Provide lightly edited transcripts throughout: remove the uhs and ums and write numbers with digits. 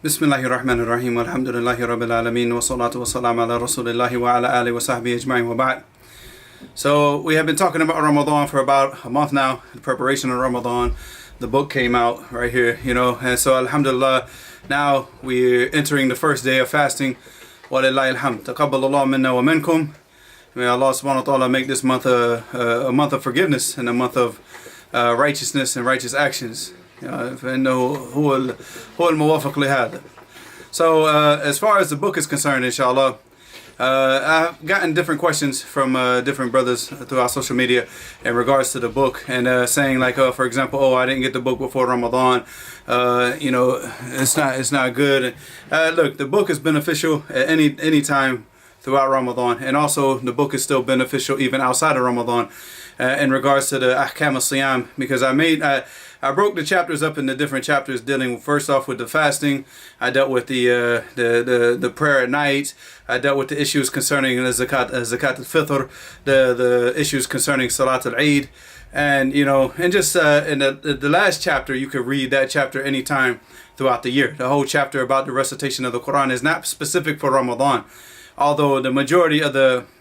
Bismillahir Rahmanir Rahim. Alhamdulillahi Rabbil Alameen. Wa salatu wa salam ala Rasulillahi wa ala alihi wa sahbihi ajma'in wa ba'd. So we have been talking about Ramadan for about a month now, the preparation of Ramadan. The book came out right here, and so alhamdulillah, now we're entering the first day of fasting. Wa lillahi alhamd. Taqabbalallahu minna wa minkum. May Allah subhanahu wa ta'ala make this month a month of forgiveness and a month of righteousness and righteous actions. فإنه هو الموافق لهذا. So as far as the book is concerned, inshallah, I've gotten different questions from different brothers throughout social media in regards to the book, and saying like, for example, I didn't get the book before Ramadan, it's not good. Look, the book is beneficial at any time throughout Ramadan, and also the book is still beneficial even outside of Ramadan in regards to the ahkam al-siyam, because I broke the chapters up into different chapters, dealing first off with the fasting. I dealt with the prayer at night. I dealt with the issues concerning the zakat al-fitr, the issues concerning salat al-eid, and just in the last chapter, you could read that chapter anytime throughout the year. The whole chapter about the recitation of the Quran is not specific for Ramadan, although the majority of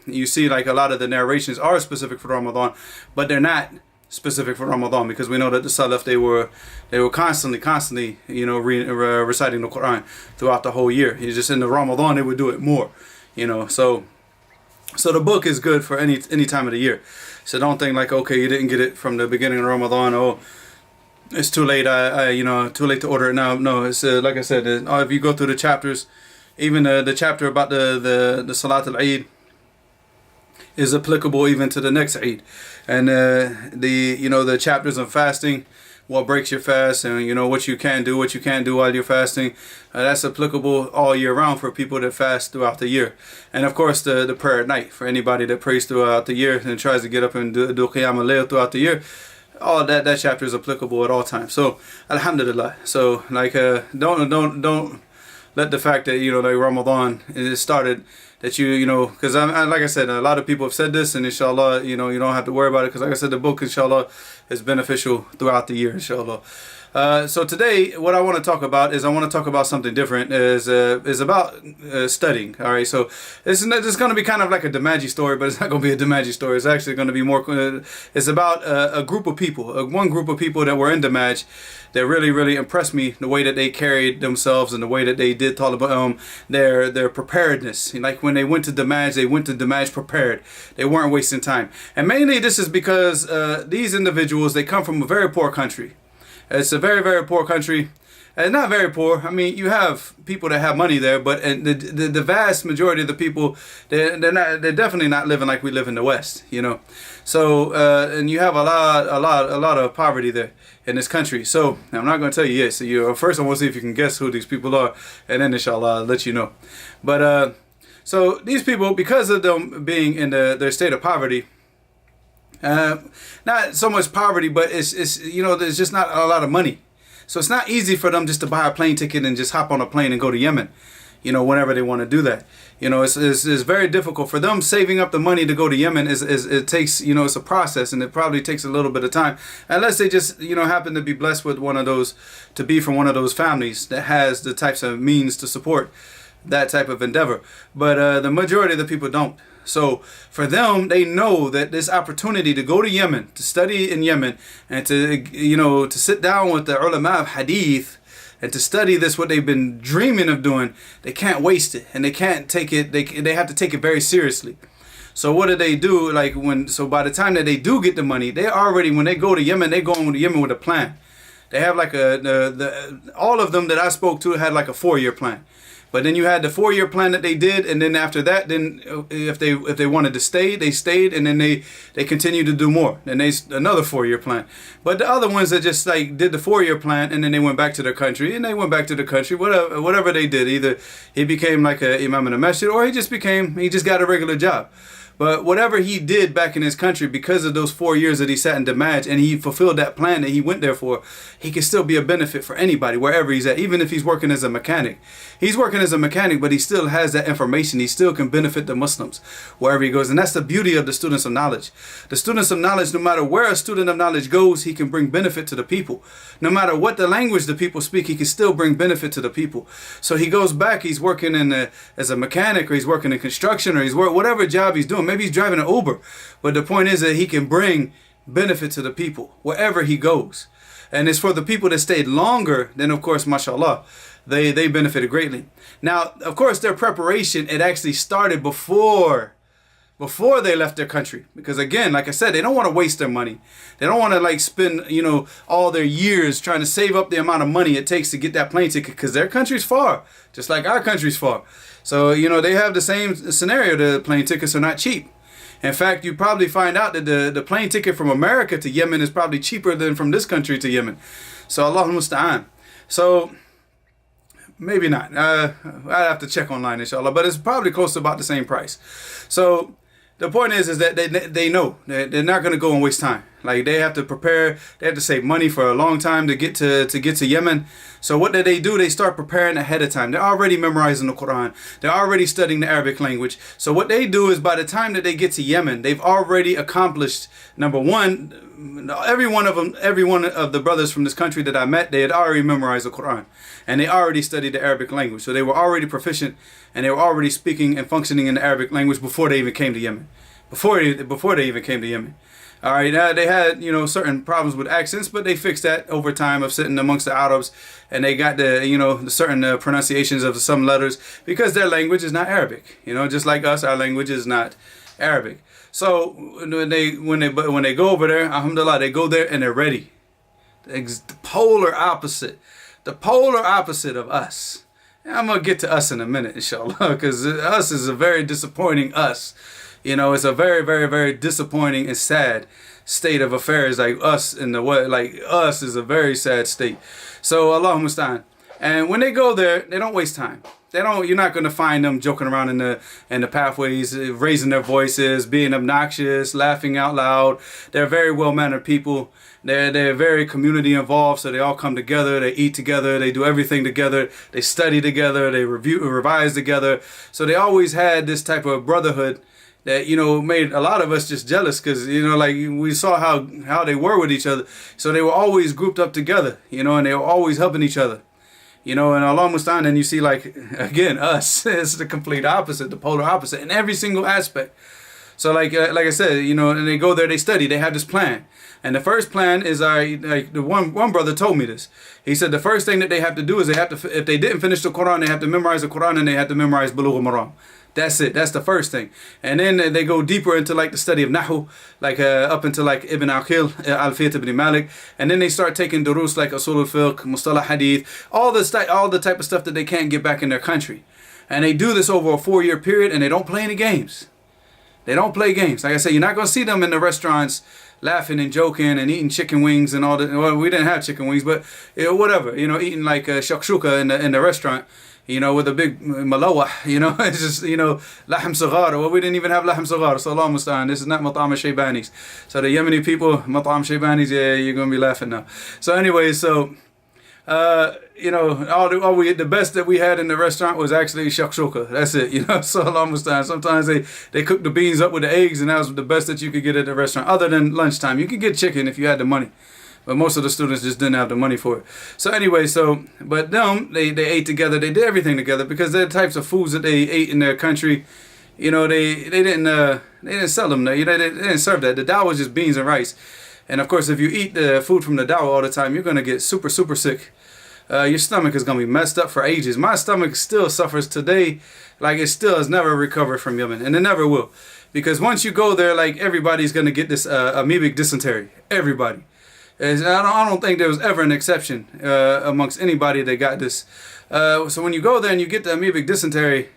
you see like a lot of the narrations are specific for Ramadan, but they're not specific for Ramadan, because we know that the Salaf, they were constantly reciting the Quran throughout the whole year. It's just in the Ramadan they would do it more, so the book is good for any time of the year. So don't think like, okay, you didn't get it from the beginning of Ramadan, it's too late, too late to order it now. No, it's like I said, if you go through the chapters, even the chapter about the Salat al-Eid is applicable even to the next Eid, and the chapters on fasting, what breaks your fast, and what you can do, what you can't do while you're fasting, that's applicable all year round for people that fast throughout the year. And of course the prayer at night for anybody that prays throughout the year and tries to get up and do qiyam al-layl throughout the year. All that chapter is applicable at all times. So alhamdulillah. So like don't let the fact that like Ramadan is started, that because like I said, a lot of people have said this, and inshallah, you don't have to worry about it, because like I said, the book inshallah is beneficial throughout the year, inshallah. So today, what I want to talk about is something different. Is about studying. All right, so this is going to be kind of like a Damaji story, but it's not going to be a Damaji story. It's actually going to be more. It's about a group of people, one group of people that were in Damaj, that really impressed me, the way that they carried themselves and the way that they did their preparedness. Like when they went to Damaj, prepared. They weren't wasting time, and mainly this is because these individuals, they come from a very poor country. It's a very, very poor country. And not very poor. I mean, you have people that have money there, but the vast majority of the people, they're definitely not living like we live in the West, So and you have a lot of poverty there in this country. So I'm not going to tell you yes. So first I want to see if you can guess who these people are, and then inshallah I'll let you know. But so these people, because of them being in their state of poverty, not so much poverty, but it's there's just not a lot of money. So it's not easy for them just to buy a plane ticket and just hop on a plane and go to Yemen, whenever they want to do that. It's very difficult for them. Saving up the money to go to Yemen it takes, it's a process, and it probably takes a little bit of time, unless they just, happen to be blessed with to be from one of those families that has the types of means to support that type of endeavor. But the majority of the people don't. So for them, they know that this opportunity to go to Yemen, to study in Yemen, and to sit down with the ulama of hadith and to study this, what they've been dreaming of doing, they can't waste it, and they can't take it. They have to take it very seriously. So what do they do? So by the time that they do get the money, when they go to Yemen, they go to Yemen with a plan. They have like all of them that I spoke to had like a 4-year plan. But then you had the 4-year plan that they did, and then after that, then if they wanted to stay, they stayed, and then they continued to do more. Then another 4-year plan. But the other ones that just like did the 4-year plan, and then they went back to their country, whatever they did. Either he became like a imam in a masjid, or he just got a regular job. But whatever he did back in his country, because of those 4 years that he sat in Damaj and he fulfilled that plan that he went there for, he can still be a benefit for anybody, wherever he's at, even if he's working as a mechanic. He's working as a mechanic, but he still has that information. He still can benefit the Muslims wherever he goes. And that's the beauty of the students of knowledge. The students of knowledge, no matter where a student of knowledge goes, he can bring benefit to the people. No matter what the language the people speak, he can still bring benefit to the people. So he goes back, he's working as a mechanic, or he's working in construction, or he's whatever job he's doing. Maybe he's driving an Uber. But the point is that he can bring benefit to the people wherever he goes. And it's for the people that stayed longer, then of course, mashallah, they benefited greatly. Now, of course, their preparation, it actually started before they left their country. Because again, like I said, they don't want to waste their money. They don't want to like spend, all their years trying to save up the amount of money it takes to get that plane ticket, because their country's far, just like our country's far. So, they have the same scenario. The plane tickets are not cheap. In fact, you probably find out that the plane ticket from America to Yemen is probably cheaper than from this country to Yemen. So Allah musta'an. So maybe not. I'd have to check online, inshallah. But it's probably close to about the same price. So the point is that they know they're not going to go and waste time. Like, they have to prepare. They have to save money for a long time to get to Yemen. So what do? They start preparing ahead of time. They're already memorizing the Quran. They're already studying the Arabic language. So what they do is, by the time that they get to Yemen, they've already accomplished, number one, every one of the brothers from this country that I met, they had already memorized the Quran. And they already studied the Arabic language. So they were already proficient, and they were already speaking and functioning in the Arabic language before they even came to Yemen. Before they even came to Yemen. All right, they had, certain problems with accents, but they fixed that over time of sitting amongst the Arabs, and they got the certain pronunciations of some letters, because their language is not Arabic. Just like us, our language is not Arabic. So when they go over there, alhamdulillah, they go there and they're ready. The polar opposite of us. I'm gonna get to us in a minute, inshallah, because us is a very disappointing us. It's a very, very, very disappointing and sad state of affairs. Like us us is a very sad state. So Allah musta'an. And when they go there, they don't waste time. You're not going to find them joking around in the pathways, raising their voices, being obnoxious, laughing out loud. They're very well-mannered people. They're very community involved, so they all come together, they eat together, they do everything together, they study together, they revise together. So they always had this type of brotherhood that, made a lot of us just jealous, because, like, we saw how they were with each other. So they were always grouped up together, and they were always helping each other. And Allah musta'an, and you see, like, again, us, it's the complete opposite, the polar opposite in every single aspect. So like I said, and they go there, they study, they have this plan. And the first plan is, the one brother told me this. He said the first thing that they have to do is if they didn't finish the Quran, they have to memorize the Quran, and they have to memorize Bulugh al-Maram. That's it. That's the first thing. And then they go deeper into like the study of Nahu, like up into like Ibn Aqil, Alfiyat ibn Malik. And then they start taking durus like Usul al-Fiqh, Mustalah Hadith, all the type of stuff that they can't get back in their country. And they do this over a 4-year period, and they don't play any games. They don't play games. Like I said, you're not going to see them in the restaurants laughing and joking and eating chicken wings and all that. Well, we didn't have chicken wings, but whatever, eating like shakshuka in the restaurant. With a big malawah, it's just, lahm saghar. Well, we didn't even have lahm saghar, so Allah musta'an. This is not mat'am shaybanis. So the Yemeni people, mat'am shaybanis, yeah, you're going to be laughing now. So anyway, the best that we had in the restaurant was actually shakshuka. That's it, so Allah musta'an. Sometimes they cook the beans up with the eggs, and that was the best that you could get at the restaurant, other than lunchtime. You could get chicken if you had the money. But most of the students just didn't have the money for it. So anyway, but them, they ate together, they did everything together, because they're the types of foods that they ate in their country. They didn't sell them there. They didn't serve that. The dawah was just beans and rice. And of course, if you eat the food from the dawah all the time, you're going to get super, super sick. Your stomach is going to be messed up for ages. My stomach still suffers today, like it still has never recovered from Yemen, and it never will. Because once you go there, like, everybody's going to get this amoebic dysentery. Everybody. I don't think there was ever an exception amongst anybody that got this. So when you go there and you get the amoebic dysentery,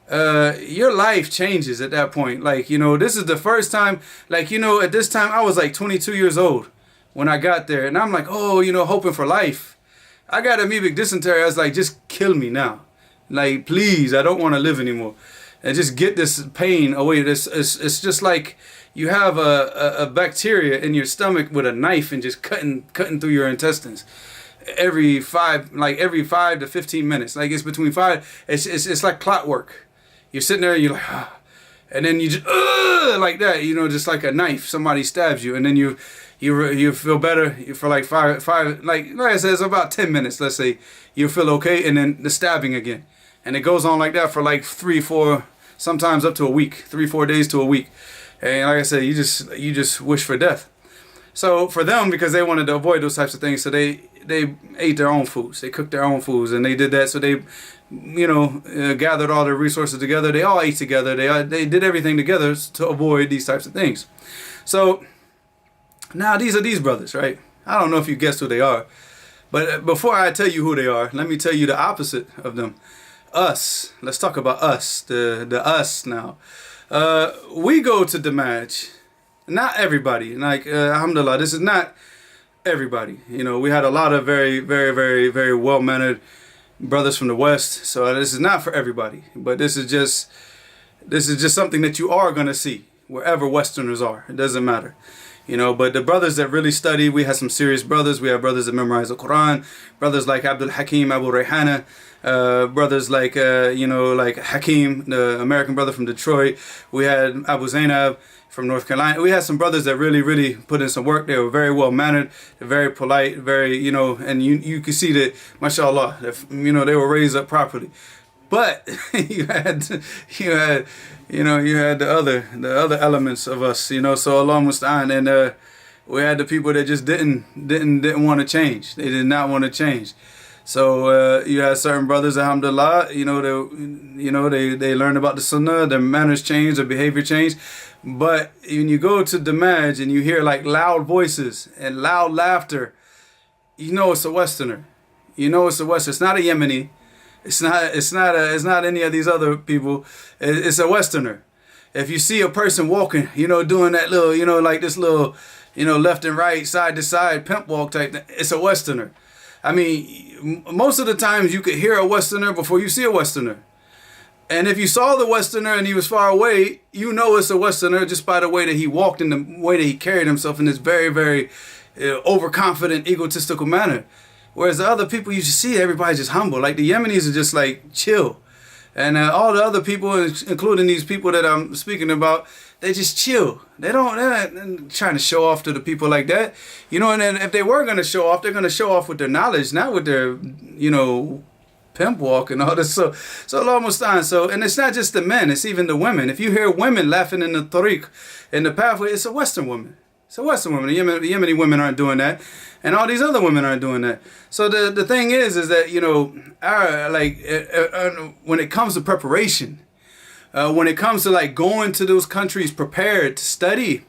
your life changes at that point. Like, this is the first time, like, at this time I was like 22 years old when I got there. And I'm like, hoping for life. I got amoebic dysentery. I was like, just kill me now. Like, please, I don't want to live anymore. and just get this pain away. It's just like you have a bacteria in your stomach with a knife and just cutting through your intestines every 5 to 15 minutes. Like it's between 5. It's like clockwork. You're sitting there and you're like, ah. And then you just like that, you know, just like a knife. Somebody stabs you, and then you feel better for like five like I said, it's about 10 minutes. Let's say you feel okay, and then the stabbing again, and it goes on like that for like 3, 4, sometimes up to a week, 3, 4 days to a week. And like I said, you just wish for death. So for them, because they wanted to avoid those types of things, so they ate their own foods, they cooked their own foods, and they did that. So they, you know, gathered all their resources together. They all ate together. They did everything together to avoid these types of things. So now these are these brothers, right? I don't know if you guessed who they are, but before I tell you who they are, let me tell you the opposite of them. Us. Let's talk about us. The us now. We go to Damaj. Not everybody. Like alhamdulillah, this is not everybody. You know, we had a lot of very, very, very, very well-mannered brothers from the West. So this is not for everybody. But this is just something that you are going to see wherever Westerners are. It doesn't matter. You know, but the brothers that really study, we have some serious brothers. We have brothers that memorize the Quran. Brothers like Abdul Hakim, Abu Rayhana. Brothers like, you know, like Hakim, the American brother from Detroit. We had Abu Zainab from North Carolina. We had some brothers that really, really put in some work. They were very well mannered, very polite, very, you know, and you could see that, mashallah, that, you know, they were raised up properly. But you had the other elements of us, you know. So Allah musta'an, and we had the people that just didn't want to change. They did not want to change. So you had certain brothers, alhamdulillah, you know, they learned about the sunnah, their manners changed, their behavior changed. But when you go to Damaj and you hear like loud voices and loud laughter, you know it's a Westerner. You know it's a Westerner. It's not a Yemeni. It's not any of these other people. It's a Westerner. If you see a person walking, you know, doing that little, you know, like this little, you know, left and right, side to side, pimp walk type thing, it's a Westerner. I mean, most of the times you could hear a Westerner before you see a Westerner. And if you saw the Westerner and he was far away, you know it's a Westerner just by the way that he walked and the way that he carried himself in this very, very overconfident, egotistical manner. Whereas the other people you see, everybody's just humble. Like the Yemenis are just like chill. And all the other people, including these people that I'm speaking about, they just chill. They're not trying to show off to the people like that. You know, and then if they were going to show off, they're going to show off with their knowledge, not with their, you know, pimp walk and all this. So Allah musta'an. So, and it's not just the men, it's even the women. If you hear women laughing in the tariq, in the pathway, it's a Western woman. It's a Western woman. The Yemeni women aren't doing that. And all these other women aren't doing that. So the thing is that, you know, when it comes to preparation, when it comes to like going to those countries prepared to study,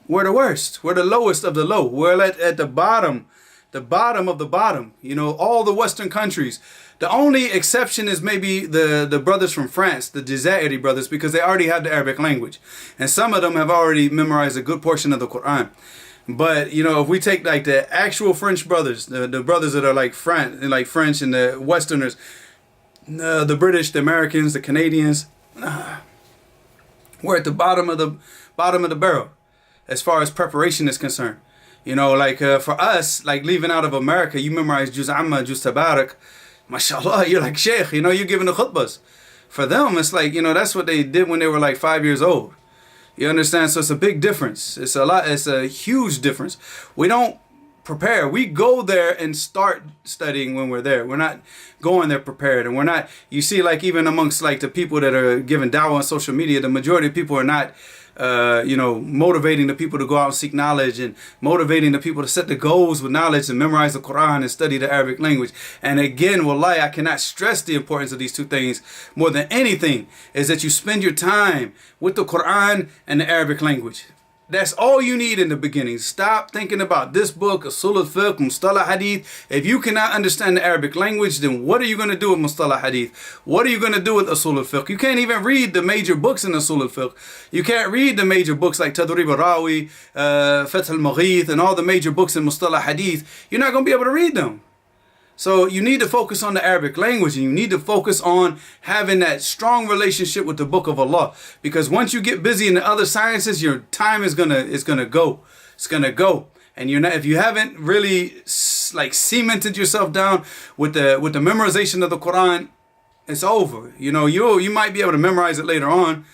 we're the worst. We're the lowest of the low. We're at the bottom of the bottom. You know, all the Western countries. The only exception is maybe the brothers from France, the Jazairi brothers, because they already have the Arabic language. And some of them have already memorized a good portion of the Quran. But, you know, if we take like the actual French brothers, the brothers that are like French and the Westerners, the British, the Americans, the Canadians, we're at the bottom of the barrel as far as preparation is concerned. You know, like for us, like leaving out of America, you memorize Juz Amma, Juz Tabarak, mashallah, you're like Sheikh, you know, you're giving the khutbahs. For them, it's like, you know, that's what they did when they were like 5 years old. You understand? So it's a big difference. It's a huge difference. We don't prepare. We go there and start studying when we're there. We're not going there prepared. And we're not, you see, like even amongst like the people that are giving dawah on social media, the majority of people are not you know, motivating the people to go out and seek knowledge and motivating the people to set the goals with knowledge and memorize the Quran and study the Arabic language. And again, wallahi, I cannot stress the importance of these two things more than anything, is that you spend your time with the Quran and the Arabic language. That's all you need in the beginning. Stop thinking about this book, Usul al-Fiqh, Mustalah Hadith. If you cannot understand the Arabic language, then what are you going to do with Mustalah Hadith? What are you going to do with Usul al-Fiqh? You can't even read the major books in Usul al-Fiqh. You can't read the major books like Tadrib al-Rawi, Fath al-Maghith, and all the major books in Mustalah Hadith. You're not going to be able to read them. So you need to focus on the Arabic language, and you need to focus on having that strong relationship with the Book of Allah. Because once you get busy in the other sciences, your time is gonna go. It's gonna go. And you're not, if you haven't really like cemented yourself down with the memorization of the Quran, it's over. You know, you might be able to memorize it later on,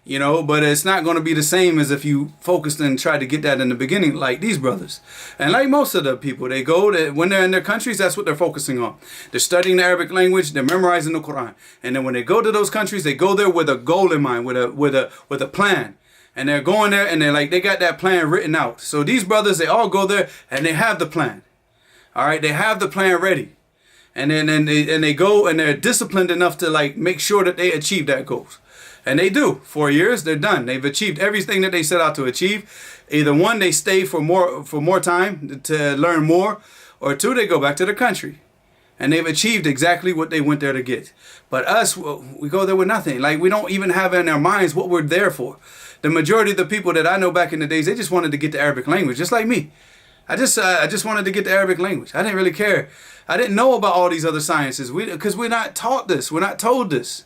you know, but it's not going to be the same as if you focused and tried to get that in the beginning, like these brothers. And like most of the people, they go to, when they're in their countries, that's what they're focusing on. They're studying the Arabic language, they're memorizing the Quran. And then when they go to those countries, they go there with a goal in mind, with a plan. And they're going there and they got that plan written out. So these brothers, they all go there and they have the plan. All right, they have the plan ready. And then they go and they're disciplined enough to like make sure that they achieve that goal. And they do. 4 years, they're done. They've achieved everything that they set out to achieve. Either one, they stay for more time to learn more, or two, they go back to their country. And they've achieved exactly what they went there to get. But us, we go there with nothing. Like, we don't even have in our minds what we're there for. The majority of the people that I know back in the days, they just wanted to get the Arabic language, just like me. I just wanted to get the Arabic language. I didn't really care. I didn't know about all these other sciences because we're not taught this. We're not told this.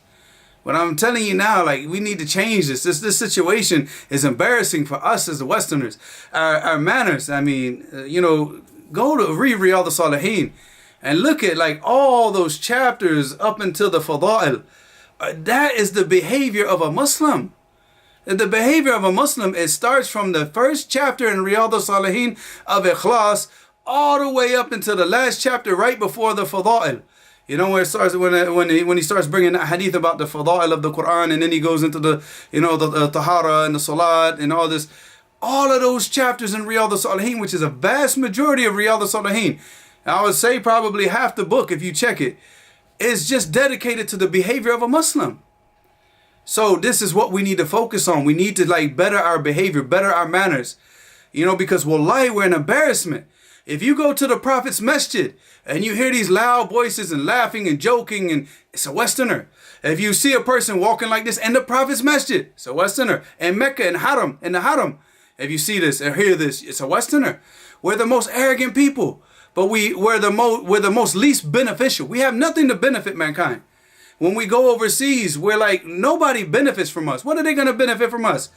But I'm telling you now, like, we need to change this. This situation is embarrassing for us as the Westerners. Our manners, I mean, you know, go to read Riyadh al-Salihin and look at like all those chapters up until the Fada'il. That is the behavior of a Muslim. The behavior of a Muslim, it starts from the first chapter in Riyadh al-Salihin of Ikhlas all the way up until the last chapter right before the Fada'il. You know, where it starts when he starts bringing that hadith about the Fada'il of the Quran, and then he goes into the, you know, the Tahara and the Salat and all this. All of those chapters in Riyadh al-Salihin, which is a vast majority of Riyadh al-Salihin, I would say probably half the book, if you check it, is just dedicated to the behavior of a Muslim. So this is what we need to focus on. We need to like better our behavior, better our manners. You know, because wallahi, we're an embarrassment. If you go to the Prophet's masjid and you hear these loud voices and laughing and joking, and it's a Westerner. If you see a person walking like this in the Prophet's masjid, it's a Westerner. In Mecca, in the Haram, if you see this or hear this, it's a Westerner. We're the most arrogant people, but we're the most least beneficial. We have nothing to benefit mankind. When we go overseas, we're like, nobody benefits from us. What are they going to benefit from us?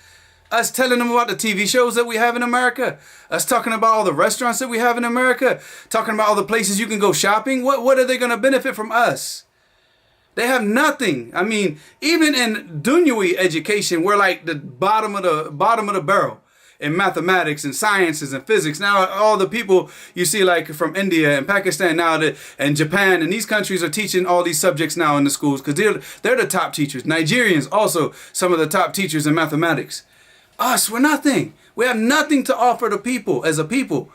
Us telling them about the TV shows that we have in America. Us talking about all the restaurants that we have in America. Talking about all the places you can go shopping. What are they going to benefit from us? They have nothing. I mean, even in dunyawi education, we're like the bottom of the barrel in mathematics and sciences and physics. Now, all the people you see like from India and Pakistan now and Japan and these countries are teaching all these subjects now in the schools because they're the top teachers. Nigerians also some of the top teachers in mathematics. Us, we're nothing. We have nothing to offer the people as a people.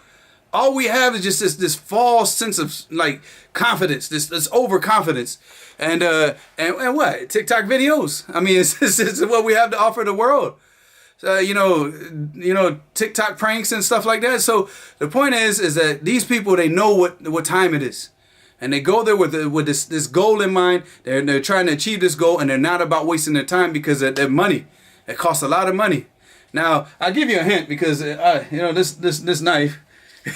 All we have is just this false sense of like confidence, this overconfidence, and what TikTok videos. I mean, it's what we have to offer the world. You know, TikTok pranks and stuff like that. So the point is that these people, they know what time it is, and they go there with this goal in mind. They're trying to achieve this goal, and they're not about wasting their time because their money. It costs a lot of money. Now, I'll give you a hint because, you know, this knife,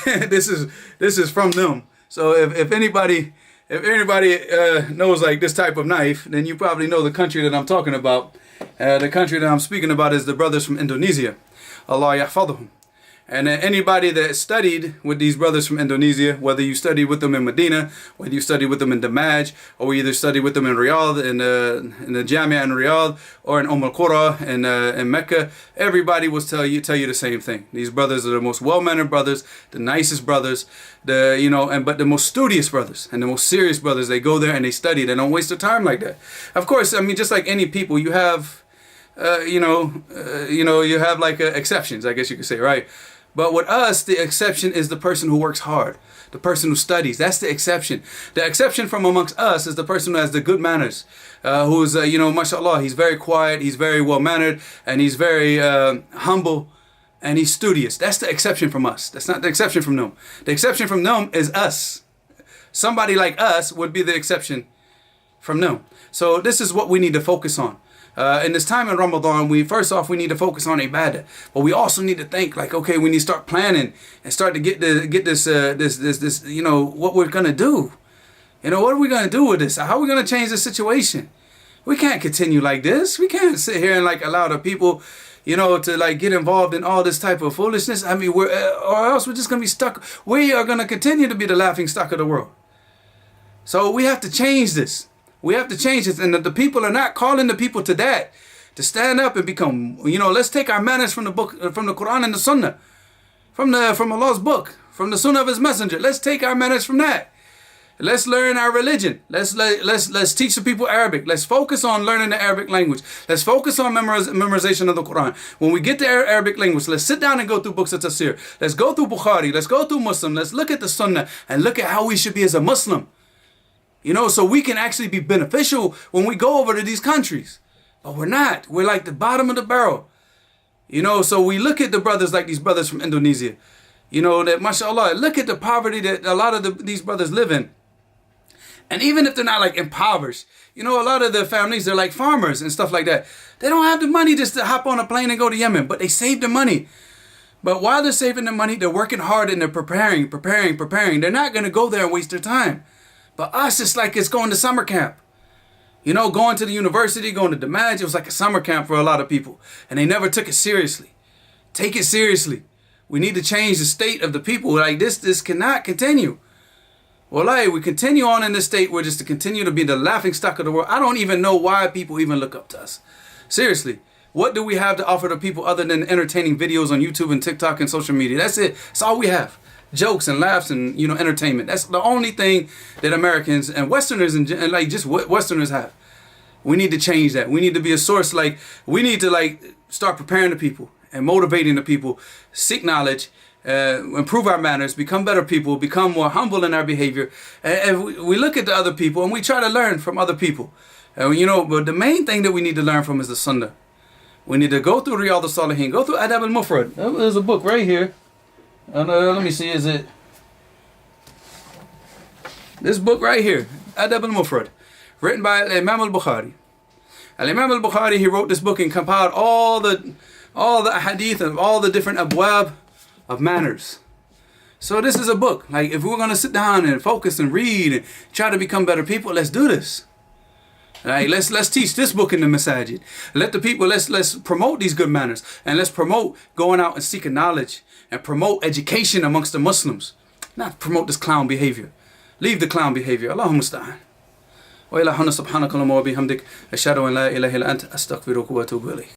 this is from them. So if anybody knows like this type of knife, then you probably know the country that I'm talking about. The country that I'm speaking about is the brothers from Indonesia. Allah yahfadhum. And anybody that studied with these brothers from Indonesia, whether you studied with them in Medina, whether you studied with them in Damaj, or either studied with them in Riyadh, in the Jamia in Riyadh, or in Qura in Mecca, everybody will tell you the same thing. These brothers are the most well-mannered brothers, the nicest brothers, but the most studious brothers and the most serious brothers. They go there and they study. They don't waste their time like that. Of course, I mean, just like any people, you have, you have like exceptions, I guess you could say, right? But with us, the exception is the person who works hard, the person who studies. That's the exception. The exception from amongst us is the person who has the good manners, who's, mashallah, he's very quiet, he's very well-mannered, and he's very humble, and he's studious. That's the exception from us. That's not the exception from them. The exception from them is us. Somebody like us would be the exception from them. So this is what we need to focus on. In this time in Ramadan, we need to focus on ibadah, but we also need to think like, okay, we need to start planning and start to get this, what we're gonna do. You know, what are we going to do with this? How are we going to change the situation? We can't continue like this. We can't sit here and like allow the people, you know, to like get involved in all this type of foolishness. I mean, or else we're just going to be stuck. We are going to continue to be the laughing stock of the world. So we have to change this. We have to change this. And the people are not calling the people to that, to stand up and become, you know, let's take our manners from the book, from the Quran and the Sunnah, from Allah's book, from the Sunnah of His Messenger. Let's take our manners from that. Let's learn our religion. Let's teach the people Arabic. Let's focus on learning the Arabic language. Let's focus on memorization of the Quran. When we get to Arabic language, let's sit down and go through books of tafsir. Let's go through Bukhari. Let's go through Muslim. Let's look at the Sunnah and look at how we should be as a Muslim. You know, so we can actually be beneficial when we go over to these countries. But we're not. We're like the bottom of the barrel. You know, so we look at the brothers like these brothers from Indonesia. You know, that mashallah, look at the poverty that a lot of these brothers live in. And even if they're not like impoverished, you know, a lot of the families, they're like farmers and stuff like that. They don't have the money just to hop on a plane and go to Yemen, but they save the money. But while they're saving the money, they're working hard and they're preparing. They're not going to go there and waste their time. But us, it's like it's going to summer camp. You know, going to the university, going to the Damaj, it was like a summer camp for a lot of people. And they never took it seriously. Take it seriously. We need to change the state of the people. Like this cannot continue. Well, we continue on in this state, we're just to continue to be the laughing stock of the world. I don't even know why people even look up to us. Seriously, what do we have to offer to people other than entertaining videos on YouTube and TikTok and social media? That's it. That's all we have. Jokes and laughs and, you know, entertainment. That's the only thing that Americans and Westerners and like just Westerners have. We need to change that. We need to be a source. Like, we need to like start preparing the people and motivating the people, seek knowledge, improve our manners, become better people, become more humble in our behavior. And we look at the other people and we try to learn from other people. You know, but the main thing that we need to learn from is the Sunnah. We need to go through Riyadh al-Salihin, go through Adab al-Mufrad. There's a book right here. Let me see, is it this book right here, Adab al-Mufrad, written by Imam al-Bukhari. Imam al-Bukhari, he wrote this book and compiled all the hadith and all the different abwab of manners. So this is a book. Like, if we're going to sit down and focus and read and try to become better people, let's do this. Right? Let's teach this book in the masajid. Let the people, let's promote these good manners, and let's promote going out and seeking knowledge and promote education amongst the Muslims. Not promote this clown behavior. Leave the clown behavior. Allahumma musta'an. Wa ila hana subhanaka wa bihamdik ashhadu an la ilaha illa anta astaghfiruka wa atubu ilayk.